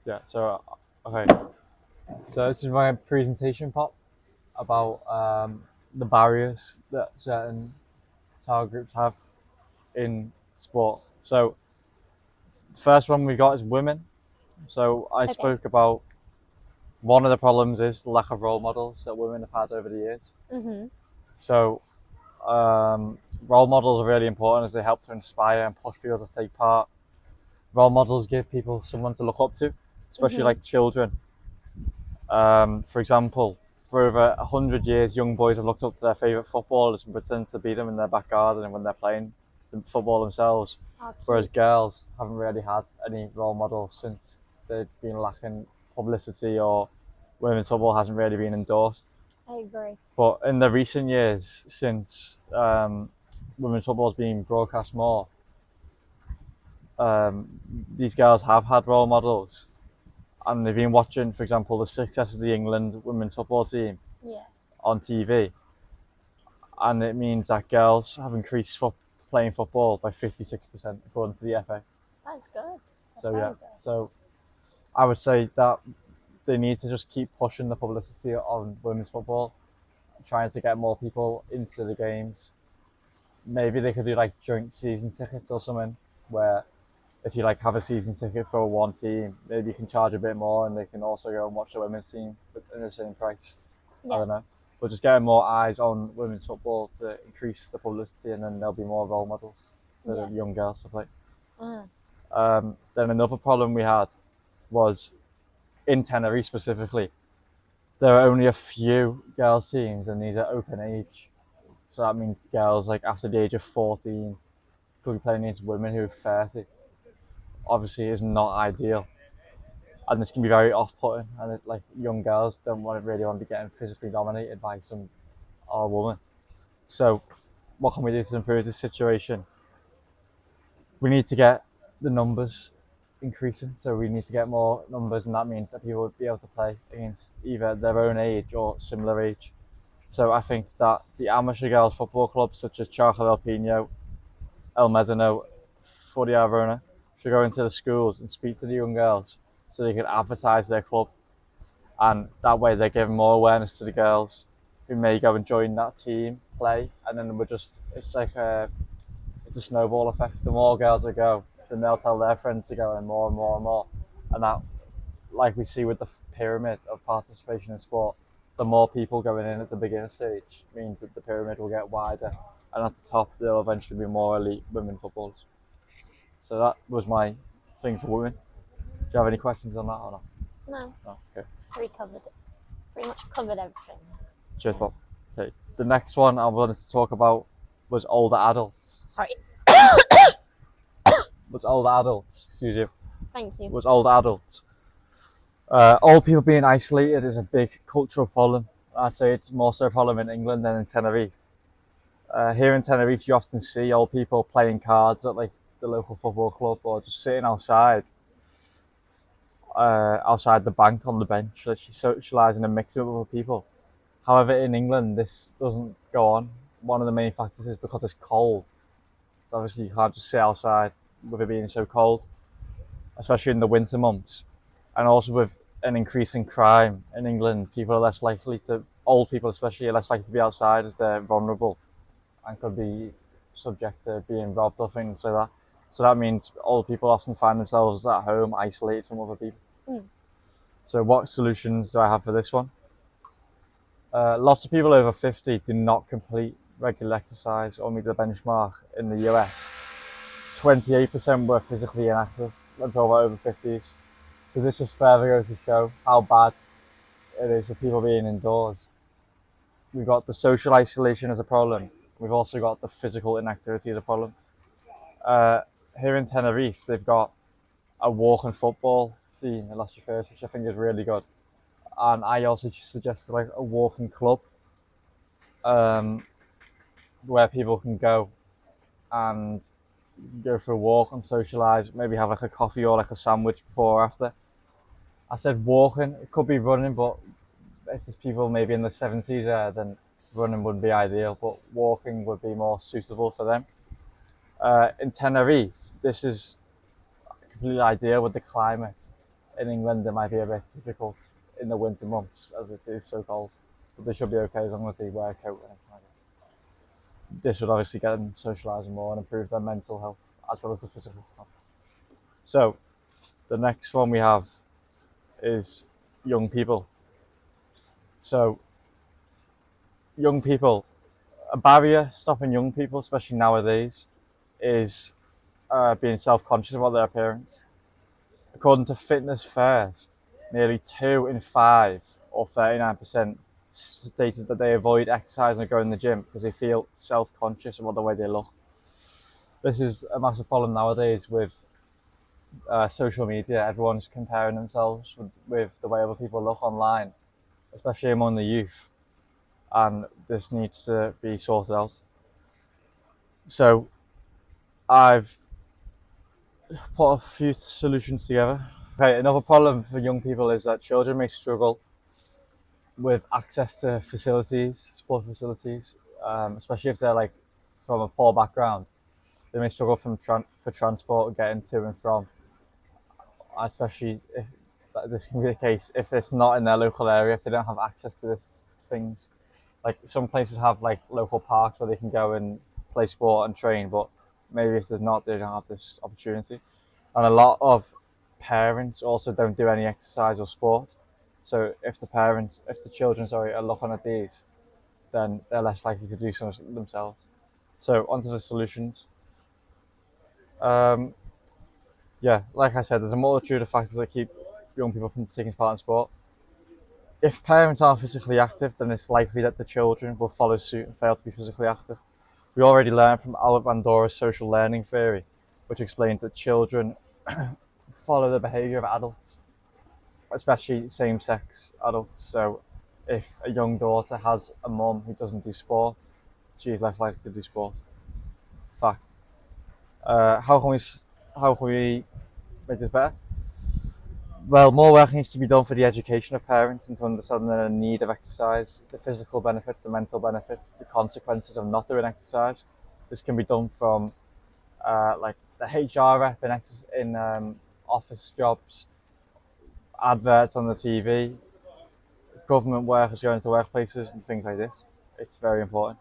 Yeah. So okay. So this is my presentation part about the barriers that certain target groups have in sport. So the first one we got is women. So I Okay. spoke about one of the problems is the lack of role models that women have had over the years. Mhm. So role models are really important as they help to inspire and push people to take part. Role models give people someone to look up to, especially Mhm. like children. For example, for over 100 years, young boys have looked up to their favourite footballers and pretend to beat them in their back garden and when they're playing the football themselves. Oh, Whereas cute. girls haven't really had any role models since they've been lacking publicity or women's football hasn't really been endorsed. I agree. But in the recent years, since women's football has been broadcast more, these girls have had role models and they've been watching, for example, the success of the England women's football team Yeah. on TV, and it means that girls have increased playing football by 56% according to the FA. That's good. That's So yeah, very good. so I would say that they need to just keep pushing the publicity on women's football, trying to get more people into the games. Maybe they could do like joint season tickets or something, where if you like have a season ticket for one team, maybe you can charge a bit more and they can also go and watch the women's team in the same price. I Yeah. don't know. But just getting more eyes on women's football to increase the publicity, and then there'll be more role models for Yeah. the young girls to play. Uh, Then another problem we had was in Tenerife specifically. There are only a few girls teams, and these are open age. So that means girls like after the age of 14 could be playing against women who are 30. Obviously, is not ideal, and this can be very off-putting. And like young girls don't really want to be getting physically dominated by some old woman. So what can we do to improve this situation? We need to get the numbers increasing. So we need to get more numbers, and that means that people would be able to play against either their own age or similar age. So I think that the amateur girls football clubs such as Charco del Pino, El Medano, Furia Verona should go into the schools and speak to the young girls so they can advertise their club, and that way they're giving more awareness to the girls who may go and join that team play, and then we're just it's a snowball effect. The more girls that go, then they'll tell their friends to go, and more and more and more. And that, like we see with the pyramid of participation in sport, the more people going in at the beginner stage means that the pyramid will get wider, and at the top there'll eventually be more elite women footballers. So that was my thing for women. Do you have any questions on that or not? no, No. Okay. we covered it. Pretty much covered everything. Cheers, Bob. Okay. The next one I wanted to talk about was older adults. Sorry. Was older adults. Excuse you. Thank you. Was older adults. Old people being isolated is a big cultural problem. I'd say it's more so a problem in England than in Tenerife. Here in Tenerife, you often see old people playing cards at like the local football club or just sitting outside the bank on the bench, literally socialising and mixing with other people. However, in England, this doesn't go on. One of the main factors is because it's cold. So obviously, you can't just sit outside with it being so cold, especially in the winter months. And also with an increase in crime in England, people are less likely to, old people especially, are less likely to be outside as they're vulnerable and could be subject to being robbed or things like that. So that means old people often find themselves at home isolated from other people. Mm. So what solutions do I have for this one? Lots of people over 50 do not complete regular exercise or meet the benchmark in the US. 28% were physically inactive. I'm talking about over 50s. So this just further goes to show how bad it is for people being indoors. We've got the social isolation as a problem. We've also got the physical inactivity as a problem. Uh, Here in Tenerife, they've got a walk and football team in Las Chifers, which I think is really good. And I also suggested like a walking club um, where people can go and go for a walk and socialise, maybe have like a coffee or like a sandwich before or after. I said walking, it could be running, but if there's people maybe in the 70s there, then running would be ideal, but walking would be more suitable for them. In Tenerife, this is completely ideal with the climate. in England it might be a bit difficult in the winter months as it is so cold. But they should be okay as long as they wear a coat and everything like that. This would obviously get them socialising more and improve their mental health as well as the physical health. So the next one we have is young people. So young people, a barrier stopping young people, especially nowadays, is being self-conscious about their appearance. According to Fitness First, nearly 2 in 5, or 39%, stated that they avoid exercising or going to the gym because they feel self-conscious about the way they look. This is a massive problem nowadays with social media. Everyone's comparing themselves with the way other people look online, especially among the youth, and this needs to be sorted out. So I've put a few solutions together. Okay, another problem for young people is that children may struggle with access to facilities, sport facilities, especially if they're like from a poor background. They may struggle for transport getting to and from, especially if this can be the case if it's not in their local area, if they don't have access to these things. Like some places have like local parks where they can go and play sport and train, but maybe if there's not, they don't have this opportunity. And a lot of parents also don't do any exercise or sport. So if the children, are looking at these, then they're less likely to do so themselves. So onto the solutions. Yeah, like I said, there's a multitude of factors that keep young people from taking part in sport. If parents are physically active, then it's likely that the children will follow suit and fail to be physically active. We already learned from Albert Bandura's social learning theory, which explains that children follow the behaviour of adults, especially same-sex adults. So if a young daughter has a mum who doesn't do sport, she is less likely to do sport. Fact. How can we make this better? Well, more work needs to be done for the education of parents and to understand the need of exercise, the physical benefits, the mental benefits, the consequences of not doing exercise. This can be done from like the HR rep in office jobs, adverts on the TV, government workers going to workplaces and things like this. It's very important.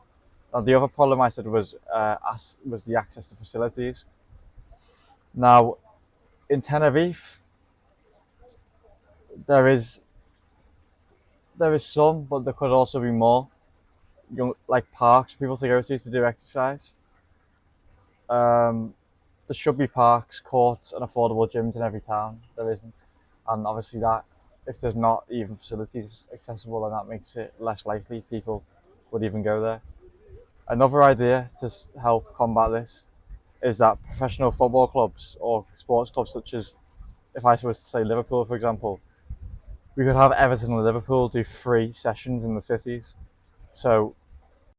Now, the other problem I said was the access to facilities. Now, in Tenerife, there is some, but there could also be more. Like parks for people to go to do exercise. There should be parks, courts, and affordable gyms in every town. There isn't, and obviously that if there's not even facilities accessible, then that makes it less likely people would even go there. Another idea to help combat this is that professional football clubs or sports clubs, such as, if I was to say Liverpool, for example, we could have Everton and Liverpool do free sessions in the cities. So